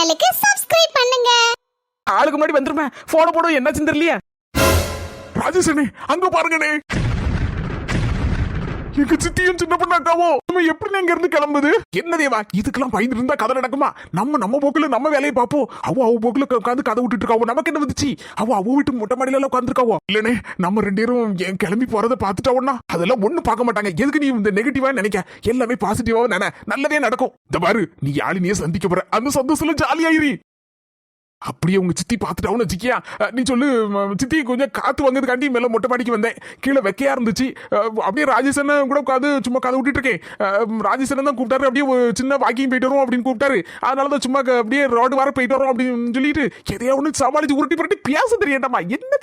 சேனலுக்கு சப்ஸ்கிரைப் பண்ணுங்க. ஆளுக்கு முன்னாடி வந்துருமே போன போடும் என்ன தெரியலையே. ராஜேஷனே அங்க பாருங்கண்ணே, எங்க சித்தியும் சின்ன பண்ணாக்காவோ நம்ம எப்படி இங்க இருந்து கிளம்புது? என்ன தேவா இதுக்கெல்லாம் பயந்து இருந்தா கதை நடக்குமா? நம்ம போக்குல நம்ம வேலையை பார்ப்போம். அவ போக்குல உட்காந்து கதை விட்டுட்டு இருக்காவோ. நமக்கு என்ன வந்துச்சு? அவ வீட்டு மொட்டை மாடியில எல்லாம் உட்காந்துருக்காவோ. இல்லனே நம்ம ரெண்டு பேரும் கிளம்பி போறதை பார்த்துட்டோம்னா அதெல்லாம் ஒண்ணு பார்க்க மாட்டாங்க. எதுக்கு நீ இந்த நெகட்டிவா நினைக்க? எல்லாமே பாசிட்டிவா நினை, நல்லதே நடக்கும். இந்த பாரு நீ யாழினியே சந்திக்க போற, அந்த சந்தோஷத்துல ஜாலியாயிரி. அப்படியே உங்க சித்தி பாத்துட்டாவும் வச்சுக்கியா, நீ சொல்லு சித்தி கொஞ்சம் காத்து வந்ததுக்காண்டி மேல மொட்டை மாடிக்கு வந்தேன். கீழே வெக்கையா இருந்துச்சு. அப்படியே ராஜேஷன் கூட உட்காந்து சும்மா கதை விட்டுட்டு இருக்கேன். ராஜேஷன் தான் கூப்பிட்டாரு, அப்படியே சின்ன வாக்கிங் போயிட்டு வரும் அப்படின்னு கூப்பிட்டாரு. அதனாலதான் சும்மா அப்படியே ரோடு வர போயிட்டு வரோம் அப்படின்னு சொல்லிட்டு எதையா ஒண்ணு சமாளிச்சு உருட்டி புரட்டி பேச தெரியட்டாமா. என்ன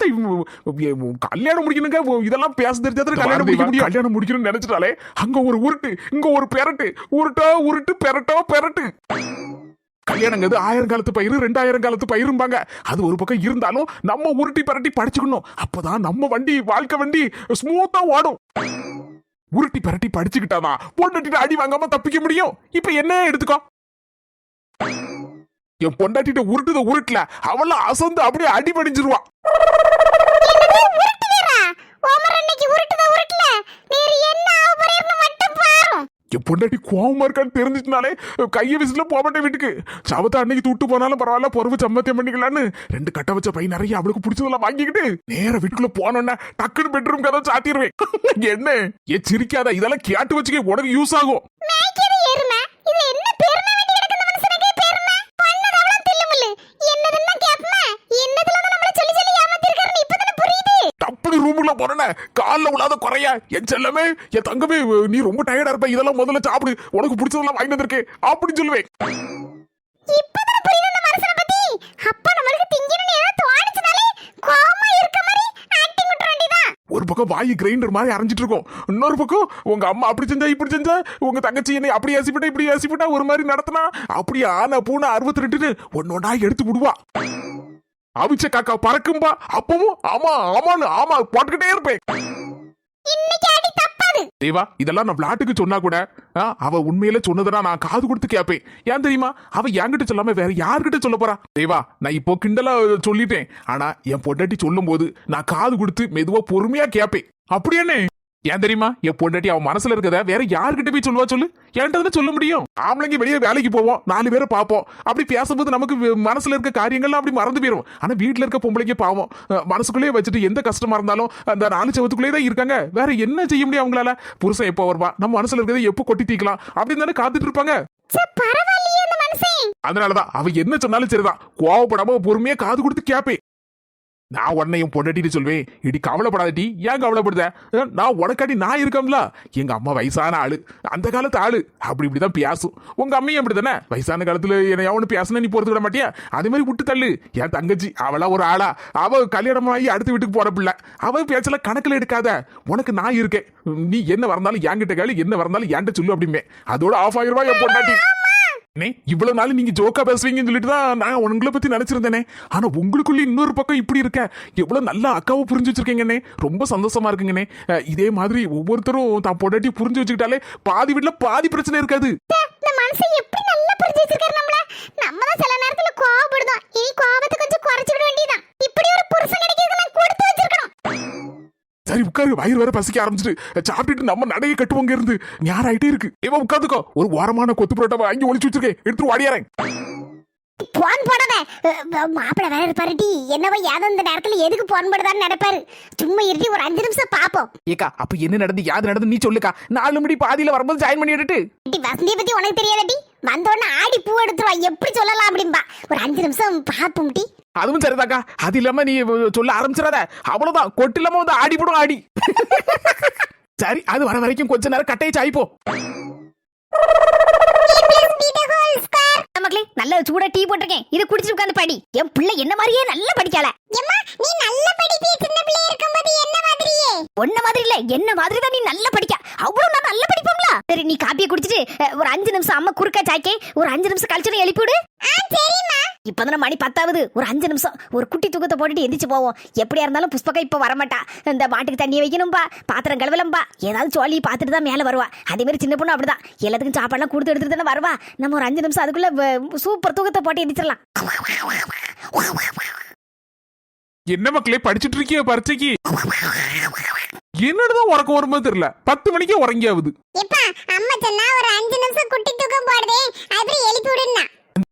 கல்யாணம் முடிக்கணுங்க, இதெல்லாம் பேச தெரிஞ்சாதான் கல்யாணம் முடிக்க முடியும். கல்யாணம் முடிக்கணும்னு நினைச்சிட்டாலே அங்க ஒரு உருட்டு, இங்க ஒரு பெரட்டு, உருட்டா உருட்டு பெரட்டோ பெரட்டு. கல்யாணங்கிறது 1000 காலத்து பயிர் 2000 காலத்து பயிரும்பாங்க. அது ஒரு பக்கம் இருந்தாலும் நம்ம உருட்டி பரட்டி படிச்சுக்கணும். அப்பதான் நம்ம வண்டி வாழ்க்கை வண்டி ஸ்மூத்தா ஓடும். உருட்டி பரட்டி படிச்சுக்கிட்டாதான் பொண்டாட்டிட்டு அடி வாங்காம தப்பிக்க முடியும். இப்ப என்ன எடுத்துக்கோ, என் பொண்டாட்டிட்ட உருட்டுத உருட்டுல அவள அசந்து அப்படியே அடி படிஞ்சிருவா. என் பொண்டாட்டி கோவமா இருக்கான்னு தெரிஞ்சிச்சுனாலே கைய விசில போக மாட்டேன் வீட்டுக்கு. சவத்தை அன்னைக்கு தூட்டு போனாலும் பரவாயில்ல, பொறுவு சம்மத்தியம் பண்ணிக்கலான்னு 2 கட்ட வச்ச பை நிறைய அவளுக்கு பிடிச்சதெல்லாம் வாங்கிக்கிட்டு நேர வீட்டுக்குள்ள போனோன்னா டக்குன்னு பெட்ரூம் கதை சாத்திடுவேன். என்ன ஏ சிரிக்காத, இதெல்லாம் கேட்டு வச்சுக்க, உனக்கு யூஸ் ஆகும். ரூமுக்குள்ள போறேன்ன கால்ல உலாத குறையா, என் செல்லமே என் தங்கமே நீ ரொம்ப டயர்டா இருப்ப, இதெல்லாம் முதல்ல சாப்பிடு, உனக்கு பிடிச்சதெல்லாம் வாங்கி வந்திருக்கேன் அப்படின்னு சொல்லுவேன். ஒரு பக்கம் வாயு கிரைண்டர் மாதிரி அரைஞ்சிட்டு இருக்கும், இன்னொரு பக்கம் உங்க அம்மா அப்படி செஞ்சா இப்படி செஞ்சா, உங்க தங்கச்சி என்னை அப்படி ஏசிப்பட்டா இப்படி ஏசிப்பட்டா ஒரு மாதிரி நடத்தினா அப்படி ஆனா பூனா 62 ஒன்னொன்னா எடுத்து விடுவா. அவிச்ச காக்கா பறக்கும்பா, அப்பவும் ஆமா ஆமான்னு ஆமா போட்டுக்கிட்டே இருப்பேன். தேவா இதெல்லாம் நான் விளாட்டுக்கு சொன்னா கூட அவ உண்மையில சொன்னதுனா நான் காது கொடுத்து கேட்பேன். ஏன் தெரியுமா? அவ என்கிட்ட சொல்லாம வேற யாருக்கிட்ட சொல்ல போறா? தேவா நான் இப்போ கிண்டலா சொல்லிட்டேன், ஆனா என் பொண்டாட்டி சொல்லும் போது நான் காது கொடுத்து மெதுவா பொறுமையா கேட்பேன். அப்படியே ஏன் தெரியுமா? என் பொண்டாட்டி அவன் மனசுல இருக்கத வேற யாருக்கிட்ட போய் சொல்லுவா சொல்லு? என்கிட்ட சொல்ல முடியும். ஆம்பளைங்க வெளியே வேலைக்கு போவோம், 4 பேரை பார்ப்போம், அப்படி பேசும்போது நமக்கு மனசுல இருக்க காரியங்கள்லாம் அப்படி மறந்து போயிடும். ஆனா வீட்டுல இருக்க பொம்பளைங்க பாவம் மனசுக்குள்ளேயே வச்சுட்டு எந்த கஷ்டமா இருந்தாலும் அந்த 4 செவத்துக்குள்ளே தான் இருக்காங்க. வேற என்ன செய்ய முடியும் அவங்களால? புருஷன் எப்போ வருவா, நம்ம மனசுல இருக்கிறத எப்போ கொட்டி தீக்கலாம் அப்படின்னு தானே காத்துட்டு இருப்பாங்க. அதனாலதான் அவ என்ன சொன்னாலும் சரிதான், கோவப்படாம பொறுமையா காது கொடுத்து கேப்பேன். நான் உன்னையும் பொண்டாட்டிட்டு சொல்வேன், இடி கவலைப்படாதடி. ஏன் கவலைப்படுத? நான் உனக்காட்டி நான் இருக்கம்ல. எங்க அம்மா வயசான ஆளு, அந்த காலத்து ஆளு, அப்படி இப்படிதான் பேசும். உங்க அம்மையும் அப்படித்தானே, வயசான காலத்துல என்ன அவனு பேசணும் நீ பொறுத்துக்கிட மாட்டியா? அதே மாதிரி விட்டு தள்ளு. என் தங்கச்சி அவளா ஒரு ஆளா, அவ கல்யாணம் ஆகி அடுத்த வீட்டுக்கு போற பிள்ளை, அவ பேச்சல கணக்குல எடுக்காத. உனக்கு நான் இருக்கேன், நீ என்ன வரந்தாலும் என்கிட்ட கேளு, என்ன வரந்தாலும் என்கிட்ட சொல்லு அப்படிமே. அதோட ஆஃப் ஆகிருவா என் பொண்டாட்டி. இவ்வளவு நாள் நீங்க ஜோக்கா பேசுவீங்கன்னு சொல்லிட்டு தான் நான் உங்களை பத்தி நினைச்சிருந்தேனே. ஆனா உங்களுக்குள்ள இன்னொரு பக்கம் இப்படி இருக்க, எவ்வளவு நல்ல அக்காவை புரிஞ்சு வச்சிருக்கீங்கன்னே. ரொம்ப சந்தோஷமா இருக்குங்கண்ணே. இதே மாதிரி ஒவ்வொருத்தரும் தான் பொண்டாட்டி புரிஞ்சு வச்சுக்கிட்டாலே பாதி வீட்டுல பாதி பிரச்சனை இருக்காது. சரி உட்காரு, வயிறு வேற பசிக்க ஆரம்பிச்சிட்டு, சாப்பிட்டுட்டு நம்ம நடைய கட்டுவோங்க இருந்து நேரம் ஆயிட்டே இருக்கு. இவன் உட்காந்துக்கோ, ஒரு ஓரமான கொத்து புரோட்டா வாங்கி ஒளிச்சு வச்சிருக்கேன், எடுத்து வாடியாரேன். போன் போடாத, மாப்பிள்ள வேற இருப்பாரு. என்னவோ யாதோ இந்த நேரத்துல எதுக்கு போன் போடுதான்னு நினைப்பாரு. சும்மா இருட்டி ஒரு 5 நிமிஷம் பாப்போம். ஏக்கா அப்ப என்ன நடந்து யாது நடந்து நீ சொல்லுக்கா. 4 மணி பாதியில வரும்போது ஜாயின் பண்ணி விட்டுட்டு. வசந்தியை பத்தி உனக்கு தெரியாதடி, வந்தோடனே ஆடி பூ எடுத்துருவா, எப்படி சொல்லலாம் அப்படின்பா. ஒரு 5 நிமிஷம் பாப்போம் டி. அதுவும் சரிதாக்கா, அது இல்லாம நீ சொல்ல ஆரம்பிச்சிடாத, அவ்வளவுதான் கொட்டு இல்லாம வந்து ஆடி போடும் ஆடி. சரி அது வர வரைக்கும் கொஞ்ச நேரம் கட்டையை சாய்ப்போம். மக்களே நல்ல சூடா டீ போட்டிருக்கேன், இது குடிச்சு உட்கார்ந்து படி. என் பிள்ளை என்ன மாதிரியே நல்லா படிக்கல. அம்மா நீ நல்ல படிப்பி, சின்ன பிள்ளை இருக்கும்போது என்ன மாதிரியே. ஒன்ன மாதிரி இல்ல, என்ன மாதிரி தான் நீ நல்லா படிக்க. அவ்வளவு நான் நல்லா படிப்போம்ல. சரி நீ காப்பியை குடிச்சிட்டு ஒரு 5 நிமிஷம் அம்மா குறுக்கா சாக்கே ஒரு 5 நிமிஷம் கழிச்சு எழுப்பி விடு. சரிம்மா. இப்பதான் மணி 10 ஒரு 5 நிமிஷம் ஒரு குட்டி தூக்கத்தை போட்டுட்டு எந்திரிச்சு போவோம். எப்படியா இருந்தாலும் புஷ்பக்கா இப்ப வரமாட்டா. இந்த மாட்டுக்கு தண்ணி வைக்கணும்பா, பாத்திரம் கழுவலம்பா, ஏதாவது சொல்லி பார்த்துட்டு தான் மேல வருவா. அதே மாதிரி சின்ன பொண்ணு அப்படிதான் எல்லாத்துக்கும் சாப்பாடுலாம் கொடுத்து எடுத்துட்டு தானே வருவா. நம்ம ஒரு 5 நிமிஷம் அதுக்குள்ள சூப்பர் தூக்கத்தை போட்டு எந்திரிச்சிடலாம். என்ன மக்களே படிச்சுட்டு இருக்கிய பரீட்சைக்கு? என்னதான் உறக்கம் வரும்போது தெரியல, 10 மணிக்கே உறங்கியாவது. இப்ப அம்மா சொன்னா ஒரு 5 நிமிஷம் குட்டி தூக்கம் போடுதே, அப்புறம் எழுப்பி விடுனா.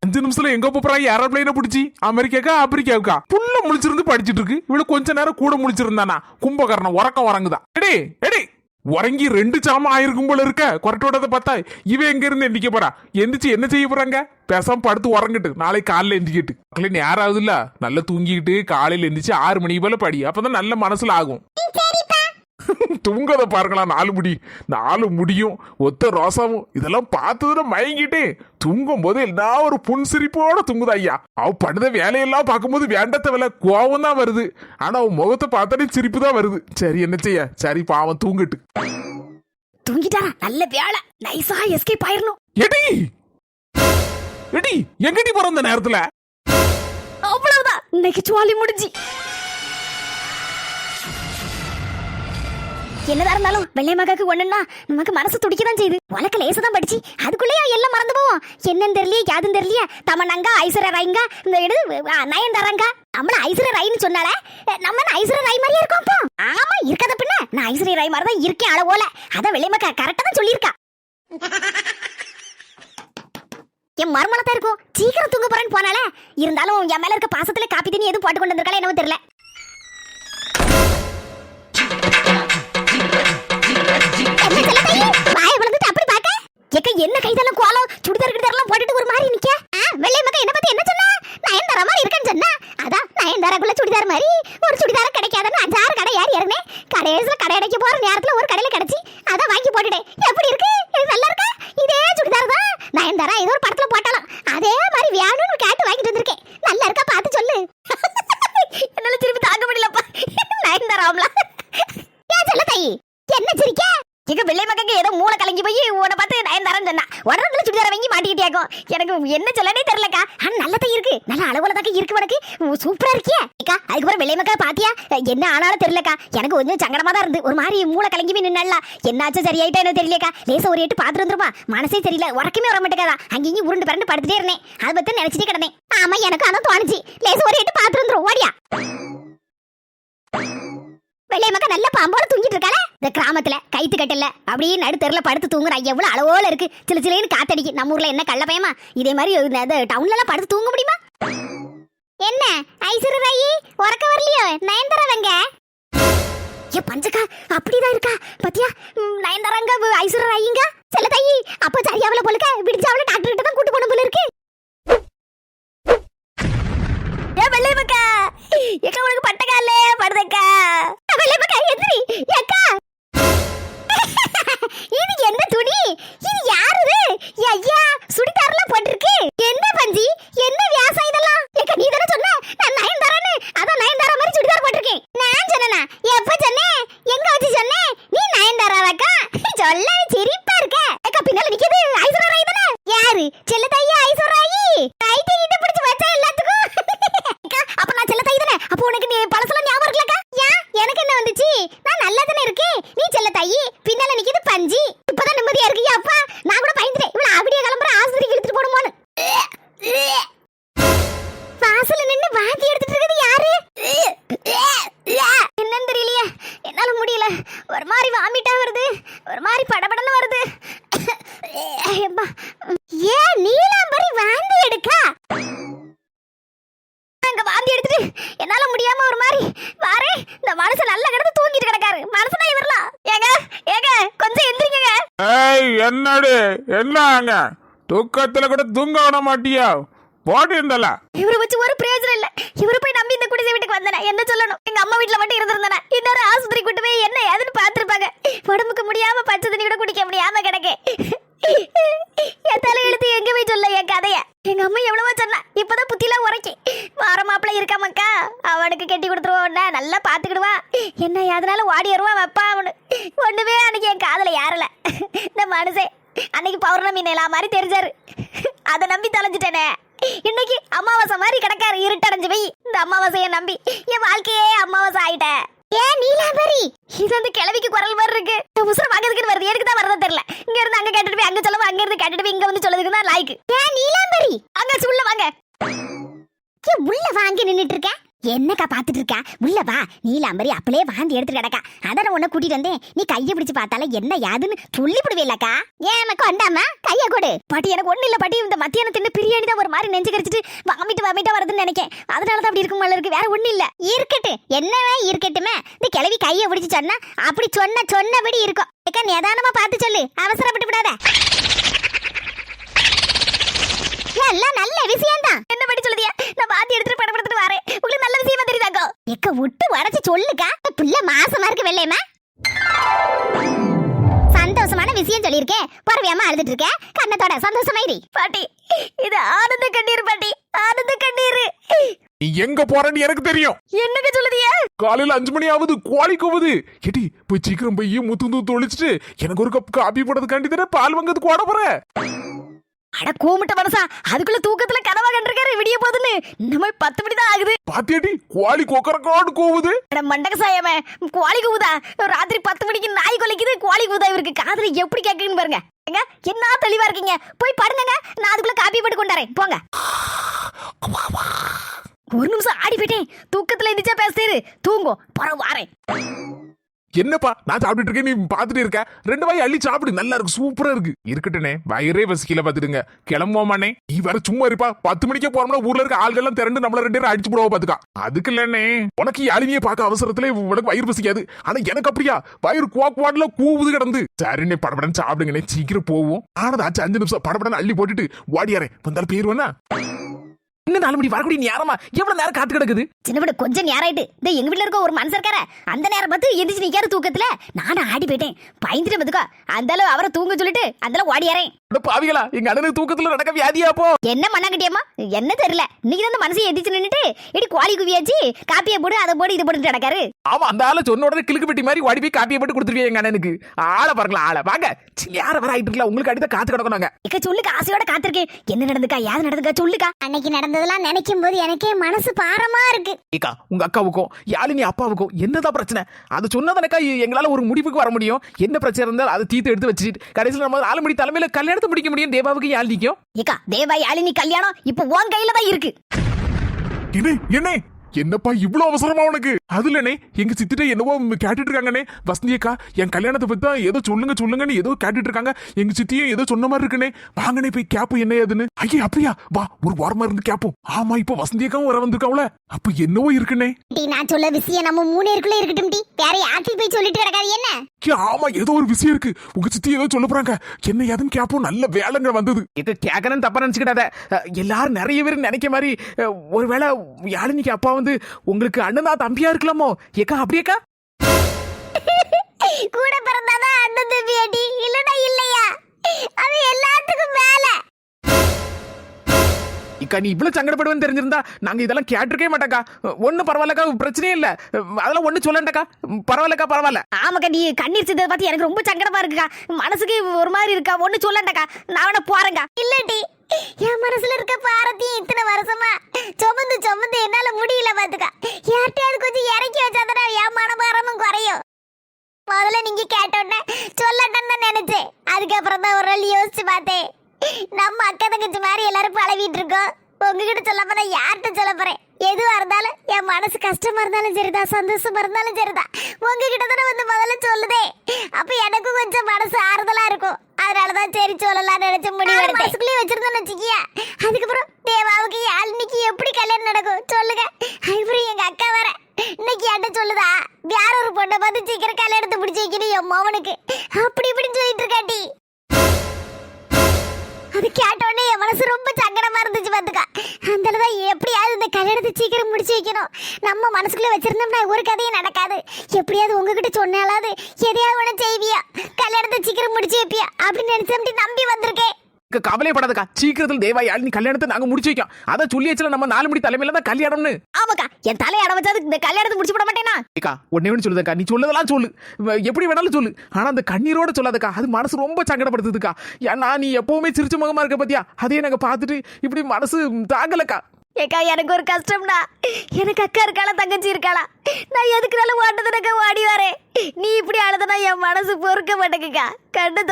5 நிமிஷத்துல எங்க போறாங்க? ஏரோப்ளைன பிடிச்சி அமெரிக்காக்கா ஆப்பிரிக்காவுக்கா? புள்ள முழிச்சிருந்து படிச்சிட்டு இருக்கு. இவ்வளவு கொஞ்ச நேரம் கூட முழிச்சிருந்தானா கும்பகரணம் உறக்கம் உறங்குதான். எடே எடே உறங்கி 2 சாமம் ஆயிருக்கும் போல இருக்க. கொரட்டோடத பார்த்தா இவன் எங்க இருந்து எந்திக்க போறா? எந்திரிச்சு என்ன செய்ய போறாங்க? பேசாம படுத்து உறங்கிட்டு நாளைக்கு காலையில எந்திக்கிட்டு மக்களே நேரம் ஆகுது இல்ல, நல்லா தூங்கிக்கிட்டு காலையில எந்திரிச்சு 6 மணிக்கு போல படி. அப்பதான் நல்ல மனசுல ஆகும். தூங்கத பாருங்களா, 4 முடியும் ஒத்த ரோசாவும் இதெல்லாம் பார்த்ததுல மயங்கிட்டே தூங்கும் போது எல்லாம் ஒரு புன்சிரிப்போட தூங்குதா ஐயா. அவ பண்ணுத வேலையெல்லாம் பார்க்கும்போது வேண்டத்த வேலை கோவம் தான் வருது. ஆனா அவன் முகத்தை பார்த்தாலே சிரிப்பு தான் வருது. சரி என்ன செய்ய, சரி பாவம் தூங்கிட்டு. தூங்கிட்டாரா? நல்ல வேலை, நைஸா எஸ்கேப் ஆயிரணும். எடி எடி எங்கடி போற இந்த நேரத்துல? அவ்வளவுதான், இன்னைக்கு சுவாலி முடிஞ்சு. என்னதான் இருந்தாலும் வெள்ளை மகாக்கு ஒண்ணுன்னா நமக்கு மனசு துடிக்கதான் செய்யுது. உலக லேசதான் படிச்சு அதுக்குள்ளேயே எல்லாம் மறந்து போவோம். என்னன்னு தெரியலையே, யாதுன்னு தெரியலையே. தமன்னாங்க ஐஸ்வர்யா ராய்ங்க, இந்த இடு நயன்தாராங்க. நம்மள ஐஸ்வர்யா ராய்னு சொன்னால நம்ம ஐஸ்வர்யா ராய் மாதிரியே இருக்கோம். அப்போ ஆமா இருக்காத பின்ன, நான் ஐஸ்வர்யா ராய் மாதிரி தான் இருக்கேன் அளவோல. அதான் வெள்ளை மகா கரெக்டா தான் சொல்லியிருக்கா. என் மர்மலத்தான் இருக்கும். சீக்கிரம் தூங்க போறேன்னு போனால இருந்தாலும் என் மேல இருக்க பாசத்துல காப்பி தண்ணி எதுவும் போட்டு கொண்டு வந்திருக்காளே என்னவோ தெரியல. என்ன கைதெல்லாம் கோலம் சுடிதார் கிட்டலாம் போட்டுட்டு ஒரு மாதிரி நிக்க. வெள்ளை மக்க என்ன பத்தி என்ன சொன்னா? நயன்தாரா மாதிரி இருக்கேன்னு சொன்னா. அதான் நயன்தாராக்குள்ள சுடிதார் மாதிரி ஒரு சுடிதார் கிடைக்காதுன்னு 5-6 கடை ஏறி இறங்கினே. கடைசில கடை அடைக்க போற நேரத்துல ஒரு கடையில கிடைச்சி அதான் வாங்கி போட்டுட்டேன். எப்படி இருக்கு? நல்லா இருக்கா? இதே சுடிதார் தான் நயன்தாரா ஏதோ ஒரு படத்துல போட்டாலும் அதே மாதிரி வேணும்னு கேட்டு வாங்கிட்டு வந்திருக்கேன். நல்லா இருக்கா பார்த்து சொல்லு. என்னால திருப்பி தாங்க முடியலப்பா. நயன்தாராம்ல ஏன் சொல்ல தாயி என்ன சிரிக்க? எங்க வெள்ளை மக்க ஏதோ மூளை கலங்கி போய் உன்னை பார்த்து நயன்தாரான்னு சொன்னா உடனே சுடிதார வாங்கி மாட்டிக்கிட்டியாக்கும். எனக்கு என்ன சொல்லனே தெரியலக்கா. ஆனா நல்லதான் இருக்கு, நல்ல அளவுல தாக்க இருக்கு. உனக்கு சூப்பரா இருக்கியா அக்கா? அதுக்கப்புறம் வெள்ளை மக்கா பாத்தியா? என்ன ஆனாலும் தெரியலக்கா, எனக்கு கொஞ்சம் சங்கடமா தான் இருந்து ஒரு மாதிரி மூளை கலங்கி போய் நின்னல. என்னாச்சும் சரியாயிட்டா என்ன தெரியலக்கா. லேசா ஒரு எட்டு பாத்து வந்துருமா, மனசே தெரியல, உறக்கமே வர மாட்டேக்காதா. அங்கேயும் உருண்டு பரண்டு படுத்துட்டே இருந்தேன். அதை பத்தி நினைச்சிட்டே கிடந்தேன். ஆமா எனக்கு அதான் தோணுச்சு. லேசா ஒரு எட்டு பாத்து வந்துரும் ஓடியா. வெள்ளை மக்கா நல்ல பாம்போட தூங்கிட்டு இருக்காளே. இந்த கிராமத்துல கைத்து கட்டல அப்படியே நடு தெருல படுத்து தூங்குறா. எவ்வளவு அளவோல இருக்கு. சில சிலேன்னு காத்தடிக்கு. நம்ம ஊர்ல என்ன கள்ள பயமா? இதே மாதிரி டவுன்ல எல்லாம் படுத்து தூங்க முடியுமா? என்ன ஐஸ்வர்யா ராயி உறக்க வரலையோ? நயன்தாரா வெங்க ஏ பஞ்சக்கா அப்படிதான் இருக்கா பத்தியா? நயன்தாராங்க ஐஸ்வர்யா ராயிங்க செல்ல தாயி. அப்ப சரியாவல போலுக்க விடிச்சாவல டாக்டர் கிட்ட தான் கூட்டு போன போல இருக்கு. ஏ வெள்ளை மக்கா ஏக்கா உனக்கு பட்டக்கால படுதக்கா. வெள்ளை மக்கா எந்திரி ஏக்கா. இது என்ன துணி? இது யாரு? ஐயா சுடிதார்லாம் போட்டுருக்கு. என்ன பஞ்சி என்ன வியாசம் இதெல்லாம்? ஏக்கா நீ தான சொன்ன நான் நயன்தாரான்னு. அதான் நயன்தாரா மாதிரி சுடிதார் போட்டுருக்கேன். நான் சொன்னேனா? எப்ப சொன்னேன்? எங்க வச்சு சொன்னேன்? நீ நயன்தாராவாக்கா? சொல்ல சிரிப்பா இருக்க. ஏக்கா பின்னால நிக்குது ஐஸ்வர்யா ராய் தானே? யாரு? செல்ல தாயி ஐஸ்வர்யா ராயி. ரைட் கிட்ட பிடிச்சு வச்சா எல்லாத்துக்கும். அப்ப நான் செல்ல தாயி தானே? அப்ப உனக்கு நீ பழசெல்லாம் ஞாபகம் இருக்கலக்கா? ஏன் எனக்கு என்ன வந்துச்சு? நான் நல்லா தானே இருக்கேன். நீ செல்ல தாயி பின்னால நிக்குது பஞ்சி. இப்பதான் நிம்மதியா இருக்கு. அப்பா நான் கூட பயந்துட்டேன் இவள அப்படியே கிளம்புற ஆஸ்பத்திரிக்கு இழுத்துட்டு போடுமோன்னு. வாசல்ல நின்னு வாந்தி எடுத்துட்டு இருக்குது யாரு? என்னன்னு தெரியலையே, என்னால முடியல. ஒரு மாதிரி வாமிட்டா வருது, ஒரு மாதிரி படபடன்னு வருது. ஏ நீலாம்பரி வாந்தி எடுக்கா? அங்க வாந்தி எடுத்துட்டு என்னால முடியாம ஒரு மாதிரி வாரே. இந்த மனுஷன் நல்ல கிடந்து தூங்கிட்டு கிடக்காரு. மனுஷனா இவரலாம்? ஏங்க ஏங்க கொஞ்சம் எந்திரிங்க. ஏய் என்னடி என்னங்க தூக்கத்துல கூட தூங்க விட மாட்டியா? போட்டு இருந்தல இவரை வச்சு ஒரு பிரயோஜனம் இல்ல. இவரை போய் நம்பி இந்த குடிசை வீட்டுக்கு வந்தேன். என்ன சொல்லணும்? எங்க அம்மா வீட்டுல மட்டும் இருந்திருந்தேன். இன்னொரு ஆஸ்பத்திரி கூட்டு போய் என்ன ஏதுன்னு பாத்துருப்பாங்க. உடம்புக்கு முடியாம பச்சை தண்ணி கூட குடிக்க முடியாம கிடக்கு. என் தலை எழுத்து எங்க போய் சொல்ல என் கதைய. எங்க அம்மா எவ்வளவோ சொன்னா. இப்பதான் புத்திலாம் உரைக்கி வார மாப்பிள்ள இருக்காமக்கா, அவனுக்கு கட்டி கொடுத்துருவோம், நல்லா பாத்துக்கிடுவா, என்ன எதனால ஓடி வருவா வைப்பா அவனு. ஒண்ணுமே அன்னைக்கு என் காதல யாரல. இந்த மனுஷன் அன்னைக்கு பௌர்ணமி நிலா மாதிரி தெரிஞ்சாரு, அதை நம்பி தொலைஞ்சிட்டேனே. இன்னைக்கு அமாவாசை மாதிரி கிடக்காரு இருட்டடைஞ்சு போய். இந்த அமாவாசையை நம்பி என் வாழ்க்கையே அமாவாசை ஆயிட்டேன். ஏன் நீலாம்பரி, இது வந்து கிளவிக்கு குரல் மாதிரி இருக்கு. உசுர வாங்கிறதுக்கு வருது, எனக்கு தான் வரதா தெரியல. இங்க இருந்து அங்க கேட்டுட்டு போய் அங்க சொல்லவும், அங்க இருந்து கேட்டுட்டு போய் இங்க வந்து சொல்லதுக்கு தான் லாய்க்கு. ஏன் நீலாம்பரி, அங்க உள்ள வாங்க. உள்ள வாங்கி நின்னுட்டு இருக்க, என்னக்கா பாத்துட்டு இருக்கா? உள்ள வா. நீலாம்பரி அப்படியே வாந்தி எடுத்து கிடக்கா. அதான் உன்னை கூட்டிட்டு வந்தேன். நீ கையை பிடிச்சு பார்த்தால என்ன யாதுன்னு சொல்லி விடுவேலக்கா. ஏன் கொண்டாம கைய கொடு. பாட்டி எனக்கு ஒண்ணு இல்ல பாட்டி, இந்த மத்தியானம் தின்னு பிரியாணி தான் ஒரு மாதிரி நெஞ்சு கரிச்சிட்டு வாமிட்டா வருதுன்னு நினைக்கேன். அதனாலதான் அப்படி இருக்கும் போல இருக்கு, வேற ஒண்ணு இல்ல. இருக்கட்டு, என்னவே இருக்கட்டுமே. இந்த கிளவி கையை பிடிச்சு சொன்னா அப்படி சொன்னபடி இருக்கும். நிதானமா பார்த்து சொல்லு, அவசரப்பட்டு விடாத. எல்லாம் நல்ல விஷயம் தான். என்ன படி சொல்லுதியா? நான் பாத்தி எடுத்துட்டு படப்படுத்துட்டு வரேன். உங்களுக்கு நல்ல விஷயமா தெரியுதாக்கோ? எக்க விட்டு உடச்சு சொல்லுக்கா. புள்ள மாசமா இருக்கு வெள்ளையம்மா. சந்தோஷமான விஷயம் சொல்லியிருக்கேன். பரவியாம அழுதுட்டு இருக்க, கண்ணத்தோட சந்தோஷமாயிரி. பாட்டி, இது ஆனந்த கண்ணீர் பாட்டி, ஆனந்த கண்ணீர். நீ எங்க போறன்னு எனக்கு தெரியும். என்னங்க சொல்லுதியா? காலையில 5 மணி ஆகுது, கோழி கூவுது. எடி போய் சீக்கிரம் போய் முத்து தொளிச்சுட்டு எனக்கு ஒரு கப் காபி போடுறதுக்காண்டி தானே பால் வாங்கிறதுக்கு ஓட போறேன். அட கூமிட்ட மனசா, அதுக்குள்ள தூக்கத்துல கனவா கண்டிருக்காரு விடிய போதுன்னு. நம்ம 10 மணி தான் ஆகுது. பாத்தியாடி கோழி கொக்கரக்காடு கூவுது. அட மண்டக சாயமே, கோழி கூவுதா? ராத்திரி 10 மணிக்கு நாய் கொலைக்குது, கோழி கூவுதா? இவருக்கு காதுல எப்படி கேக்குன்னு பாருங்க. என்ன தெளிவா இருக்கீங்க, போய் படுங்க. நான் அதுக்குள்ள காப்பி போட்டு கொண்டாரேன், போங்க. ஒரு நிமிஷம் ஆடி போயிட்டேன். தூக்கத்துல எந்திரிச்சா பேசுறேன், தூங்கும் பரவ வாரேன். என்னப்பா நான் சாப்பிட்டு இருக்கேன், நீ பாத்துட்டு இருக்க. 2 வாய் அள்ளி சாப்பிடு, நல்லா இருக்கு, சூப்பரா இருக்கு. இருக்கட்டுனே, வயிறே வசிக்கல பாத்துடுங்க. கிளம்புவோமானே, நீ வேற சும்மா இருப்பா. 10 மணிக்கே போறோம்னா ஊர்ல இருக்க ஆள்கள் எல்லாம் திரண்டு நம்மள 2 பேரும் அடிச்சு போடுவா பாத்துக்கா. அதுக்கு இல்லன்னே, உனக்கு யாழினியை பார்க்க அவசரத்துல உனக்கு வயிறு பசிக்காது. ஆனா எனக்கு அப்படியா, வயிறு குவாக்குவாட்ல கூவுது கிடந்து. சரிண்ணே, படப்படன்னு சாப்பிடுங்கண்ணே, சீக்கிரம் போவோம். ஆனதாச்சு 5 நிமிஷம் படப்படன்னு அள்ளி போட்டுட்டு ஓடியாரேன். வந்தாலும் போயிருவேன்னா. இன்னும் 4 மணி வரக்கூடிய நேரமா? எவ்வளவு நேரம் காத்து கிடக்குது? சின்ன விட கொஞ்சம் நேரம் ஆயிட்டு. எங்க வீட்டுல இருக்க ஒரு மனுஷன் இருக்காரு, அந்த நேரம் பார்த்து எந்திரிச்சு நிக்காரு தூக்கத்துல. நானும் ஆடி போயிட்டேன், பயந்துட்டு பாத்துக்கோ. அந்தாலும் அவரை தூங்க சொல்லிட்டு அந்தாலும் ஓடியாரேன். பாவிகளா, எங்க அண்ணனுக்கு தூக்கத்துல நடக்க வியாதியா போ? என்ன மண்ணாங்கட்டியம்மா, என்ன தெரியல. இன்னைக்கு தான் மனசை எதிர்த்து நின்னுட்டு இடி கோழி குவியாச்சு, காப்பியை போடு, அதை போடு, இது போட்டு நடக்காரு. ஆமா, அந்த ஆளை சொன்ன உடனே கிழக்கு பெட்டி மாதிரி ஓடி போய் காப்பியை போட்டு கொடுத்துருவீங்க எங்க அண்ணனுக்கு. ஆளை பாருங்களா, ஆளை வாங்க. யார வர ஆயிட்டு இருக்கல, உங்களுக்கு அடித்த காத்து கிடக்கணுங்க. இக்க சொல்லுக்கா, ஆசையோட காத்திருக்கேன். என்ன நடந்துக்கா, யாரு நடந்துக்கா சொல்லுக்கா. அன்னைக்கு நடந்ததெல்லாம் நினைக்கும் போது எனக்கே மனசு பாரமா இருக்கு. ஏக்கா, உங்க அக்காவுக்கும் யாழினி அப்பாவுக்கும் என்னதான் பிரச்சனை? அதை சொன்னதானக்கா எங்களால ஒரு முடிவுக்கு வர முடியும். என்ன பிரச்சனை இருந்தாலும் அதை தீர்த்து எடுத்து வச்சுட்டு கடைசியில் நம்ம ஆளுமணி தலைமையில கல்யாணத்தை முடிக்க முடியும். தேவாவுக்கு யாழினிக்கும். ஏக்கா, தேவா யாழினி கல்யாணம் இப்ப உன் கையில தான் இருக்கு. என்ன என்னப்பா இவ்வளவு அவசரமா உனக்கு? அதுலனே எங்க சித்திட்ட என்னவோ கேட்டுட்டு இருக்காங்கனே. வசந்தி அக்கா என் கல்யாணத்தை பத்தி தான் ஏதோ சொல்லுங்கன்னு ஏதோ கேட்டுட்டு இருக்காங்க. எங்க சித்தியும் ஏதோ சொன்ன மாதிரி இருக்குனே. வாங்கனே போய் கேப்போம் என்ன ஏதுன்னு. ஐயே அப்படியா, வா ஒரு வாரமா இருந்து கேப்போம். ஆமா, இப்ப வசந்தி அக்காவும் வர வந்திருக்காவுல, அப்ப என்னவோ இருக்குனே. நான் சொல்ல விஷயம் நம்ம 3 பேருக்குள்ள இருக்கட்டும். வேற யாருக்கு போய் சொல்லிட்டு கிடக்காது என்ன? ஆமா, ஏதோ ஒரு விஷயம் இருக்கு. உங்க சித்தி ஏதோ சொல்ல போறாங்க, என்ன ஏதுன்னு கேப்போம். நல்ல வேலைங்க வந்தது. இது கேட்கணும்னு தப்பா நினைச்சுக்கிடாத. எல்லாரும் நிறைய பேர் நினைக்க மாதிரி ஒருவேளை யாழினிக்கு அப்பா வந்து உங்களுக்கு அண்ணனா தம்பியா இருக்கலாமோ? ஏக்கா அப்படியேக்கா? கூட பிறந்தாதான் அண்ணன் தம்பி அடி, இல்லனா இல்லையா? அது எல்லாத்துக்கும் மேல. இக்கா, நீ இவ்வளவு சங்கடப்படுவேன்னு தெரிஞ்சிருந்தா நாங்க இதெல்லாம் கேட்டிருக்கவே மாட்டாக்கா. ஒன்னும் பரவாயில்லக்கா, பிரச்சனையே இல்ல. அதெல்லாம் ஒண்ணு சொல்லண்டக்கா. பரவாயில்லக்கா, பரவாயில்ல. ஆமாக்கா, நீ கண்ணீர் சிந்ததை பார்த்து எனக்கு ரொம்ப சங்கடமா இருக்குக்கா. மனசுக்கு ஒரு மாதிரி இருக்கா. ஒண்ணு சொல்லண்டக்கா, நான் வேணா போறேங்க. இல்லடி, என் மனசுல இருக்க பாரத்தையும் இத்தனை வருஷமா சுமந்து என்னால முடியல பாத்துக்கா. யார்கிட்டயாவது கொஞ்சம் இறக்கி வச்சாதான் என் மனபாரமும் குறையும். முதல்ல நீங்க கேட்டோன்னே சொல்லட்டேன்னு தான் நினைச்சேன். அதுக்கப்புறம் தான் ஒரு நாள் யோசிச்சு பார்த்தேன். நம்ம அக்கா தங்கச்சி மாதிரி எல்லாரும் பழகிட்டு இருக்கோம். உங்ககிட்ட சொல்ல போனா யார்கிட்ட சொல்ல போறேன்? எதுவா இருந்தாலும் என் மனசு கஷ்டமா இருந்தாலும் சரிதான், சந்தோஷமா இருந்தாலும் சரிதான், உங்ககிட்ட தானே வந்து முதல்ல சொல்லுதே. அப்ப எனக்கும் கொஞ்சம் மனசு ஆறுதலா இருக்கும். அதனாலதான் சரி சொல்லலாம் நினைச்ச முடிவு மனசுக்குள்ளேயே வச்சிருந்தோம்னு வச்சுக்கியா. அதுக்கப்புறம் தேவாவுக்கு யாழினிக்கு எப்படி கல்யாணம் நடக்கும் சொல்லுங்க. அதுக்கப்புறம் எங்க அக்கா வர இன்னைக்கு என்ன சொல்லுதா, வேற ஒரு பொண்ணை பார்த்து சீக்கிரம் கல்யாணத்தை பிடிச்சி வைக்கணும் என் மவனுக்கு, அப்படி இப்படின்னு சொல்லிட்டு இருக்காட்டி. அது கேட்டோடனே என் மனசு ரொம்ப சங்கடமா இருந்துச்சு பாத்துக்கா. அந்தளவுதான் எப்படியாவது இந்த கல்யாணத்தை சீக்கிரம் முடிச்சு வைக்கணும். நம்ம மனசுக்குள்ள வச்சிருந்தோம்னா ஒரு கதையும் நடக்காது. எப்படியாவது உங்ககிட்ட சொன்னாலாவது எதையாவது ஒண்ணு செய்வியா, கல்யாணத்தை சீக்கிரம் முடிச்சு வைப்பியா அப்படின்னு நினைச்சு நம்பி வந்திருக்கேன். கவலைப்படாதக்கா, சீக்கிரத்தில் தேவா யாழினி கல்யாணத்தை நாங்க முடிச்சு வைக்கோம். அதான் சொல்லி வச்சல நம்ம 4 மணி தலைமையில தான் கல்யாணம்னு. ஆமாக்கா, என் தலையை அட வச்சாது இந்த கல்யாணத்தை முடிச்சு விட மாட்டேனா? ஏக்கா ஒன்னே ஒன்று சொல்லுதக்கா, நீ சொல்லதெல்லாம் சொல்லு, எப்படி வேணாலும் சொல்லு, ஆனா அந்த கண்ணீரோட சொல்லாதக்கா, அது மனசு ரொம்ப சங்கடப்படுத்துதுக்கா. ஏன்னா நீ எப்பவுமே சிரிச்ச முகமா இருக்க பாத்தியா, அதே நாங்க பார்த்துட்டு இப்படி மனசு தாங்கலக்கா. ஏக்கா எனக்கு ஒரு கஷ்டம்டா. எனக்கு அக்கா இருக்காளா தங்கச்சி இருக்காளா? நான் எதுக்குனாலும் ஓட்டதுனக்கா ஓடி வரேன். நீ இப்படி அழுதுனா என் மனசு பொறுக்க மாட்டேங்கக்கா. கண்ணு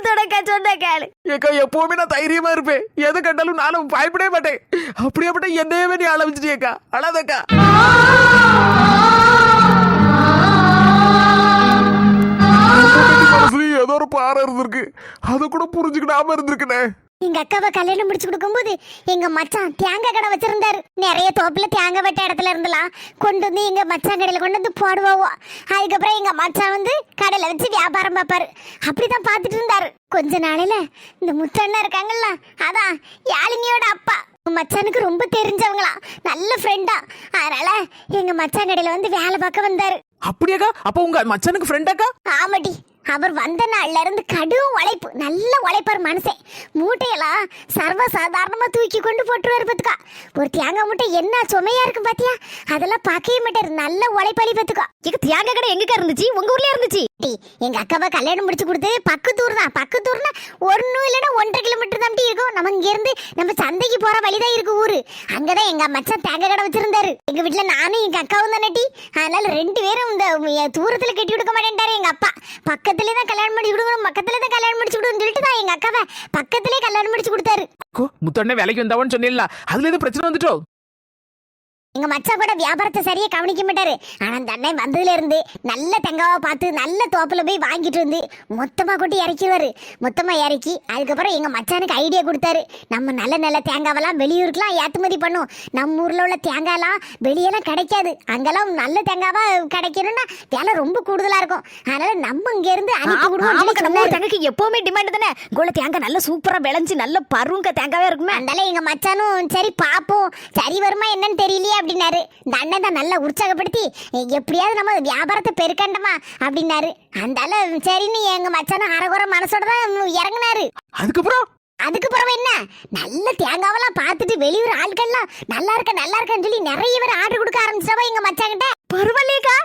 தொடக்கா சொன்ன கேளு. ஏக்கா எப்பவுமே நான் தைரியமா இருப்பேன், எது கண்டாலும் நானும் பயப்படவே மாட்டேன். அப்படியேப்பட்ட என்னையவே நீ அளவிச்சிட்டியக்கா, அழாதக்கா. ஏதோ ஒரு பாறை இருந்திருக்கு, அதை கூட புரிஞ்சுக்கிடாம இருந்திருக்குனே. எங்க அக்காவை கல்யாணம் முடிச்சு கொடுக்கும்போது எங்க மச்சான் தேங்காய் கடை வச்சிருந்தாரு. நிறைய தோப்புல தேங்காய் வெட்ட இடத்துல இருந்தலாம் கொண்டு வந்து எங்க மச்சான் கடையில கொண்டு வந்து போடுவோம். அதுக்கப்புறம் எங்க மச்சான் வந்து கடையில வச்சு வியாபாரம் பார்ப்பாரு. அப்படிதான் பார்த்துட்டு இருந்தாரு. கொஞ்ச நாளையில இந்த முத்தண்ணா இருக்காங்கல்ல, அதான் யாழினியோட அப்பா, மச்சானுக்கு ரொம்ப தெரிஞ்சவங்களா, நல்ல ஃப்ரெண்டா. அதனால எங்க மச்சான் கடையில வந்து வேலை பார்க்க வந்தாரு. அப்படியாக்கா? அப்ப உங்க மச்சானுக்கு ஃப்ரெண்டாக்கா? ஆமாடி, அவர் வந்த நாள்ல இருந்து கடும் உழைப்பு, நல்ல உழைப்பார் மனுஷன். மூட்டையெல்லாம் சர்வ சாதாரணமா தூக்கி கொண்டு போட்டுருவாரு பத்துக்கா. ஒரு தேங்காய் மூட்டை என்ன சுமையா இருக்கு பாத்தியா, அதெல்லாம் பார்க்கவே மாட்டாரு. நல்ல உழைப்பாளி பத்துக்கா. எங்க தேங்காய் கடை எங்க இருந்துச்சு? உங்க ஊர்ல இருந்துச்சு. எங்க அக்காவை கல்யாணம் முடிச்சு கொடுத்து பக்கத்தூர் தான். பக்கத்தூர்னா 1 இல்லைன்னா 1.5 கிலோமீட்டர் தான் இருக்கும். நம்ம இங்க இருந்து நம்ம சந்தைக்கு போற வழிதான் இருக்கு ஊரு. அங்கதான் எங்க மச்சான் தேங்காய் கடை வச்சிருந்தாரு. எங்க வீட்டுல நானும் எங்க அக்காவும் தான் நட்டி. அதனால 2 பேரும் இந்த தூரத்துல கட்டி கொடுக்க மாட்டேன்டாரு எங்க அப்பா. பக்கத்திலே தான் கல்யாணம் முடிச்சு கொடுக்கணும், பக்கத்துல தான் கல்யாணம் முடிச்சு கொடுக்கணும்னு சொல்லிட்டு தான் எங்க அக்காவை பக்கத்திலே கல்யாணம் முடிச்சு கொடுத்தாரு. முத்தண்ணே வேலைக்கு வந்தவன்னு சொன்னீங்களா, அதுல எதுவும் பிரச்சனை வந்துட்டோ? எங்க மச்சான் கூட வியாபாரத்தை சரியா கவனிக்க மாட்டாரு. ஆனா அந்த அண்ணன் வந்ததுல இருந்து நல்ல தேங்காவை பார்த்து நல்ல தோப்புல போய் வாங்கிட்டு வந்து மொத்தமா கொட்டி இறக்கிடுவாரு. மொத்தமா இறக்கி அதுக்கப்புறம் எங்க மச்சானுக்கு ஐடியா கொடுத்தாரு. நம்ம நல்ல நல்ல தேங்காவெல்லாம் வெளியூருக்குலாம் ஏற்றுமதி பண்ணும். நம்ம ஊர்ல உள்ள தேங்காய்லாம் வெளியெல்லாம் கிடைக்காது. அங்கெல்லாம் நல்ல தேங்காவா கிடைக்கணும்னா விலை ரொம்ப கூடுதலா இருக்கும். அதனால நம்ம இங்க இருந்து தேங்காய்க்கு எப்பவுமே டிமாண்ட் தானே. கோல தேங்காய் நல்ல சூப்பரா விளைஞ்சு நல்ல பருங்க தேங்காவே இருக்குமே. அதனால எங்க மச்சானும் சரி பாப்போம், சரி வருமா என்னன்னு தெரியலையே அப்படின்னாரு. இந்த அண்ணன் தான் நல்லா உற்சாகப்படுத்தி எப்படியாவது நம்ம வியாபாரத்தை பெருக்கண்டமா அப்படின்னாரு. அந்தால சரின்னு எங்க மச்சான அரகுற மனசோட தான் இறங்கினாரு. அதுக்கப்புறம் என்ன, நல்ல தேங்காவெல்லாம் பார்த்துட்டு வெளியூர் ஆட்கள்லாம் நல்லா இருக்கன்னு சொல்லி நிறைய பேர் ஆர்டர் கொடுக்க ஆரம்பிச்சிட்டவா எங்க மச்சாங்கிட்ட. பரவாயில்லையக்கா.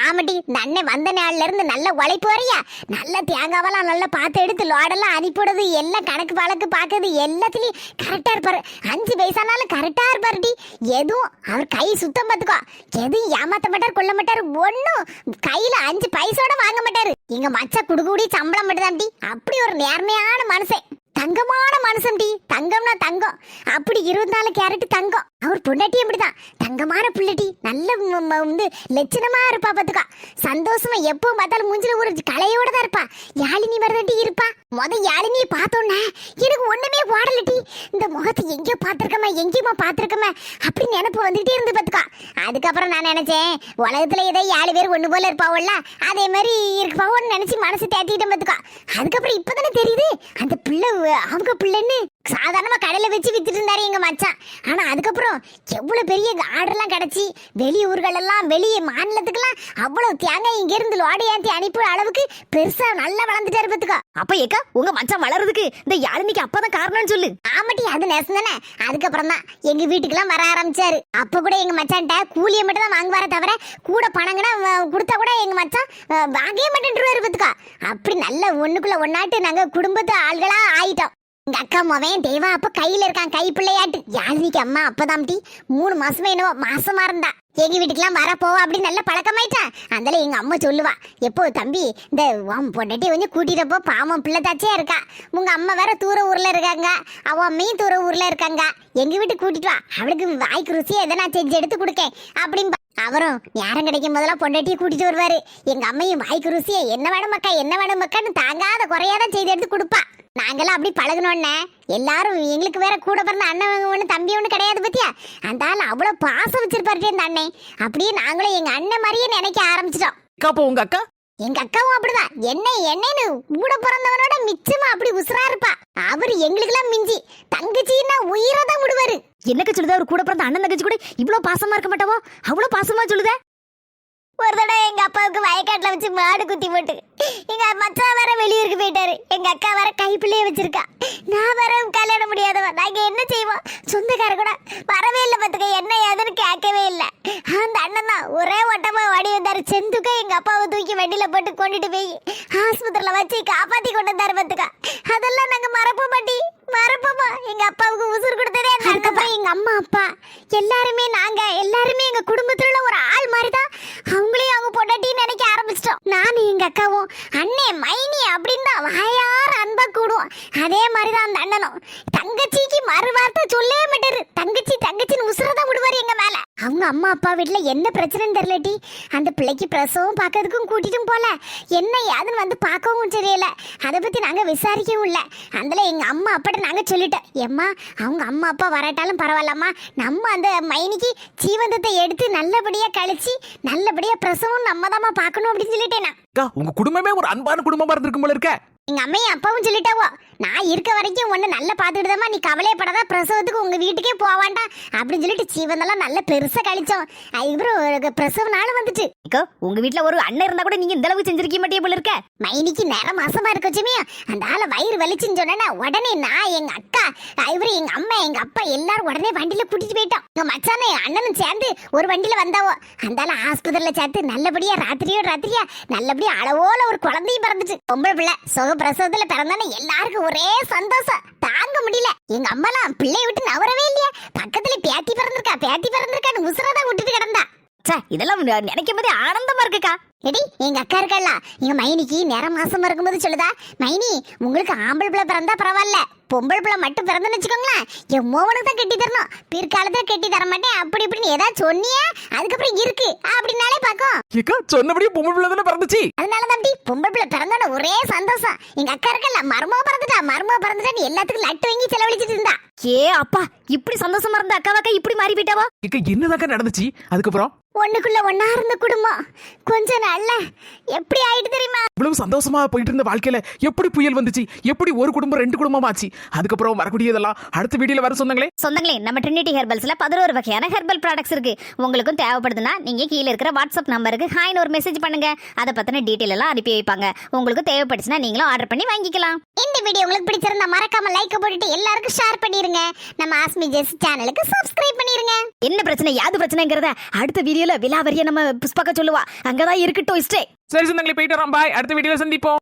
ஆமாடி, இந்த அண்ணன் வந்த நாள்ல இருந்து நல்ல உழைப்பு வரையா. நல்ல தேங்காவெல்லாம் நல்லா பார்த்து எடுத்து லோடெல்லாம் அனுப்பிவிடுறது, எல்லாம் கணக்கு வழக்கு பார்க்கறது எல்லாத்துலயும் கரெக்டா இருப்பாரு. 5 பைசானாலும் கரெக்டா இருப்பாருடி. எதுவும் அவர் கை சுத்தம் பார்த்துக்கோ. எதுவும் ஏமாத்த மாட்டார், கொள்ள மாட்டாரு. ஒன்னும் கையில 5 பைசோட வாங்க மாட்டாரு. எங்க மச்சா குடுக்கூடி சம்பளம் மட்டும்தான். அப்படி ஒரு நேர்மையான மனுஷன், தங்கமான மனுஷன் டி. தங்கம்னா தங்கம், அப்படி 24 கேரட் தங்கம். அவர் பொண்டாட்டி அப்படிதான் தங்கமான புள்ளட்டி, நல்ல வந்து லட்சணமா இருப்பா பாத்துக்கா. சந்தோஷமா எப்பவும் பார்த்தாலும் மூஞ்சில ஒரு கலையோட தான் இருப்பா. யாழினி வரதாட்டி இருப்பா. யாழினியை பார்த்தோன்னே எனக்கு ஒண்ணுமே ஓடலட்டி. இந்த முகத்தை எங்கேயோ எங்கேயுமா பார்த்திருக்கமா அப்படி நினைப்பு வந்துகிட்டே இருந்து பாத்துக்கா. அதுக்கப்புறம் நான் நினைச்சேன் உலகத்துல ஏதோ 7 பேர் ஒண்ணு போல இருப்பாவுல்ல, அதே மாதிரி இருப்பாவோன்னு நினைச்சு மனசு தேத்திக்கிட்டேன் பாத்துக்கா. அதுக்கப்புறம் இப்பதானே தெரியுது அந்த பிள்ளை அவங்க பிள்ளைன்னு. சாதாரணமா கடையில வச்சு வித்துட்டு இருந்தாரு எங்க மச்சான். ஆனா அதுக்கப்புறம் எவ்வளவு பெரிய ஆர்டர்லாம் கிடைச்சி வெளியூர்கள் எல்லாம் வெளிய மாநிலத்துக்கெல்லாம் அவ்வளவு தேங்காய் இங்க இருந்து லோடு ஏற்றி அனுப்பி அளவுக்கு பெருசா நல்லா வளர்ந்துட்டாரு பாத்துக்கா. அப்ப ஏக்கா உங்க மச்சான் வளர்றதுக்கு இந்த யாழினிக்கு அப்பதான் காரணம்னு சொல்லு. ஆமாட்டி, அது நெசம் தானே. அதுக்கப்புறம் தான் எங்க வீட்டுக்கெல்லாம் வர ஆரம்பிச்சாரு. அப்ப கூட எங்க மச்சான்ட்ட கூலியை மட்டும் தான் வாங்குவார தவிர கூட பணங்கன்னா கொடுத்தா கூட எங்க மச்சான் வாங்கவே மாட்டேன்ருவாரு பாத்துக்கா. அப்படி நல்ல ஒண்ணுக்குள்ள ஒன்னாட்டு நாங்க குடும்பத்து ஆள்களா ஆயிட்டோம். எங்க அக்கா மவன் தேவா அப்ப கையில இருக்கான், கை பிள்ளையாட்டு. யாழினிக்கு அம்மா அப்பதான் 3 மாசமா என்னவோ மாசமா இருந்தா. எங்க வீட்டுக்கெல்லாம் வர போவா அப்படி நல்ல பழக்கமாயிட்டா. அதனால எங்க அம்மா சொல்லுவா, எப்போ தம்பி இந்த பொண்டாட்டி கொஞ்சம் கூட்டிட்டப்போ பாவம் பிள்ளை தாச்சியா இருக்கா. உங்க அம்மா வேற தூர ஊர்ல இருக்காங்க, அவ அம்மையும் தூர ஊர்ல இருக்காங்க. எங்க வீட்டுக்கு கூட்டிட்டு வா, அவளுக்கு வாய்க்கு ருசியா எதை நான் செஞ்சு எடுத்து கொடுக்கேன் அப்படின்னு. அவரும் நேரம் கிடைக்கும் போதெல்லாம் பொண்டாட்டியை கூட்டிட்டு வருவாரு. எங்க அம்மையும் வாய்க்கு ருசியா என்ன வேணும் மக்கான்னு தாங்காத குறையாதான் செய்து எடுத்து கொடுப்பா. நாங்கெல்லாம் அப்படி பழகணும்னே. எல்லாரும் எங்களுக்கு வேற கூட பிறந்த அண்ணன் ஒண்ணு தம்பி ஒண்ணு கிடையாது பத்தியா. அந்த ஆள் அவ்வளவு பாசம் வச்சிருப்பாரு இந்த அண்ணன். அப்படியே நாங்களும் எங்க அண்ணன் மாதிரியே நினைக்க ஆரம்பிச்சிட்டோம். உங்க அக்கா எங்க அக்காவும் அப்படிதான். என்னன்னு கூட பிறந்தவனோட மிச்சமா அப்படி உசுரா இருப்பா. அவரு எங்களுக்கு எல்லாம் மிஞ்சி தங்கச்சின்னா உயிரை தான் விடுவாரு. என்னக்க சொல்லுதா, அவர் கூட பிறந்த அண்ணன் தங்கச்சி கூட இவ்வளவு பாசமா இருக்க மாட்டாவோ, அவ்வளவு பாசமா சொல்லுதா. ஒரு தடவை எங்க அப்பாவுக்கு வயக்காட்டுல வச்சு மாடு குத்தி போட்டு எங்க மச்சான் வேற வெளியூருக்கு போயிட்டாரு. எங்க அக்கா வேற கைப்பிள்ளைய வச்சிருக்கா. நான் வேற கல்யாணம் முடியாதவன். நாங்க என்ன செய்வோம்? சொந்தக்கார கூட வரவே இல்லை பார்த்துக்க. என்ன ஏதுன்னு கேட்கவே இல்லை. அந்த அண்ணன் தான் ஒரே ஓட்டமா ஓடி வந்தாரு. செந்துக்க எங்க அப்பாவை தூக்கி வண்டியில போட்டு கொண்டுட்டு போய் ஆஸ்பத்திரியில வச்சு காப்பாத்தி கொண்டு வந்தாரு பார்த்துக்க. அதெல்லாம் நாங்க மறப்போம் பாட்டி, மறப்போமா. எங்க அப்பாவுக்கு உசுர் கொடுத்ததே. அதுக்கப்புறம் எங்க அம்மா அப்பா எல்லாருமே நாங்க எல்லாருமே எங்க குடும்பத்துல உள்ள ஒரு ஆள் மாதிரி தான் அவங்களையும் அவங்க பொண்டாட்டின்னு நினைக்க ஆரம்பிச்சிட்டோம். நானும் எங்க அக்காவும் அண்ணே மைனி அப்படின்னு தான் வாயார அன்பா கூடுவோம். அதே மாதிரி தான் அந்த அண்ணனும் தங்கச்சிக்கு மறு வார்த்தை சொல்லவே மாட்டாரு. தங்கச்சி தங்கச்சின்னு உசுரதான் விடுவாரு எங்க மேல. அவங்க அம்மா அப்பா வீட்டுல என்ன பிரச்சனைன்னு தெரியலட்டி. அந்த பிள்ளைக்கு பிரசவம் பார்க்கறதுக்கும் கூட்டிட்டும் போல, என்ன ஏதுன்னு வந்து பார்க்கவும் தெரியல. அதை பத்தி நாங்க விசாரிக்கவும் இல்லை. அதுல எங்க அம்மா அப்பாட்ட நாங்க சொல்லிட்டோம், ஏம்மா அவங்க அம்மா அப்பா வராட்டாலும் பரவாயில்லம்மா, நம்ம அந்த மைனிக்கு ஜீவந்தத்தை எடுத்து நல்லபடியா கழிச்சு நல்லபடியா பிரசவம் நம்ம தாம்மா பார்க்கணும் அப்படின்னு சொல்லிட்டேன். அக்கா உங்க குடும்பமே ஒரு அன்பான குடும்பமா இருந்திருக்கும் போல இருக்க. எங்க அம்மையும் அப்பாவும் சொல்லிட்டாவோ, நான் இருக்க வரைக்கும் ஒன்னு நல்லா பாத்துக்கிட்டதமா, நீ கவலைப்படாத, பிரசவத்துக்கு உங்க வீட்டுக்கே போவாண்டா அப்படின்னு சொல்லிட்டு ஜீவந்தெல்லாம் நல்ல பெருசா கழிச்சோம். அதுக்கப்புறம் பிரசவ நாள் வந்துட்டு. உங்க வீட்டுல ஒரு அண்ணன் இருந்தா கூட நீங்க இந்த அளவுக்கு செஞ்சிருக்க மாட்டே போல இருக்க. மைனிக்கு நேரம் மாசமா இருக்கச்சுமே அந்த ஆள வயிறு வலிச்சுன்னு சொன்னா உடனே நான் எங்க அக்கா இவரு எங்க அம்மா எங்க அப்பா எல்லாரும் உடனே வண்டியில கூட்டிட்டு போயிட்டோம். எங்க மச்சானே அண்ணனும் சேர்ந்து ஒரு வண்டியில வந்தாவோ. அந்த ஆள ஆஸ்பத்திரியில சேர்த்து நல்லபடியா ராத்திரியா நல்லபடியா அளவோல ஒரு குழந்தையும் பிறந்துச்சு. பொம்பளை பிள்ளை சுக பிரசவத்துல பிறந்தானே எல்லாருக்கும் ஒரே சந்தோஷம் தாங்க முடியல. எங்க அம்மாலாம் பிள்ளைய விட்டு நவரவே இல்லையா. பக்கத்துல பேத்தி பிறந்திருக்கான்னு உசுரதான் விட்டுட்டு கிடந்தா. இதெல்லாம் நினைக்கும் போதே ஆனந்தமா இருக்குக்கா. எடி எங்க அக்கா இருக்கல்ல, எங்க மைனிக்கு நேரம் மாசமா இருக்கும்போது சொல்லுதா, மைனி உங்களுக்கு ஆம்பளை பிள்ளை பிறந்தா பரவாயில்ல, பொம்பளை பிள்ளை மட்டும் பிறந்துன்னு வச்சுக்கோங்களேன், என் மோவனுக்கு தான் கட்டி தரணும், பிற்காலத்துல கட்டி தர மாட்டேன் அப்படி இப்படின்னு ஏதாவது சொன்னியா அதுக்கப்புறம் இருக்கு அப்படின்னாலே பாக்கும். ஏக்கா சொன்னபடியே பொம்பளை பிள்ளை தானே பிறந்துச்சு. அதனால தம்பி பொம்பளை பிள்ளை பிறந்தோட ஒரே சந்தோஷம். எங்க அக்கா இருக்கல்ல, மருமக பிறந்துட்டான்னு எல்லாத்துக்கும் லட்டு வாங்கி செலவழிச்சிட்டு இருந்தா. ஏ அப்பா, இப்படி சந்தோஷமா இருந்த அக்காவாக்கா இப்படி மாறி போயிட்டாவா? ஏக்கா என்னதாக்கா நடந்துச்சு? அதுக்கப்புறம் ஒண்ணுக்குள்ள ஒன்னா இருந்த குடும்பம் கொஞ்ச நாள்ல எப்படி ஆயிட்டு தெரியுமா? இவ்வளவு சந்தோஷமா போயிட்டு இருந்த வாழ்க்கையில எப்படி புயல் வந்துச்சு? எப்படி ஒரு குடும்பம் 2 குடும்பமாச்சு? அதுக்கப்புறம் வரக்கூடியதெல்லாம் அடுத்த வீடியோல வர சொந்தங்களே, நம்ம ட்ரினிட்டி ஹெர்பல்ஸ்ல 11 வகையான ஹெர்பல் ப்ராடக்ட்ஸ் இருக்கு. உங்களுக்கும் தேவைப்படுதுன்னா நீங்க கீழே இருக்கிற வாட்ஸ்அப் நம்பருக்கு ஹாய்னு ஒரு மெசேஜ் பண்ணுங்க. அதை பத்தின டீட்டெயில் எல்லாம் அனுப்பி வைப்பாங்க. உங்களுக்கு தேவைப்பட்டுச்சுன்னா நீங்களும் ஆர்டர் பண்ணி வாங்கிக்கலாம். இந்த வீடியோ உங்களுக்கு பிடிச்சிருந்தா மறக்காம லைக் போட்டுட்டு எல்லாருக்கும் ஷேர் பண்ணிருங்க. நம்ம ஆஸ்மி ஜெஸ் சேனலுக்கு சப்ஸ்கிரைப் பண்ணிருங்க. என்ன பிரச்சனை யாது பிரச்சனைங்கிறத அடுத்த வீடியோல விலாவரியா நம்ம புஷ்பாக்க சொல்லுவா. அங்கதான் இருக்கு ட்விஸ்டே. சரி சொந்தங்களே, போயிட்டு வரோம். பாய். அடுத்த வீடியோல சந்திப்போம்.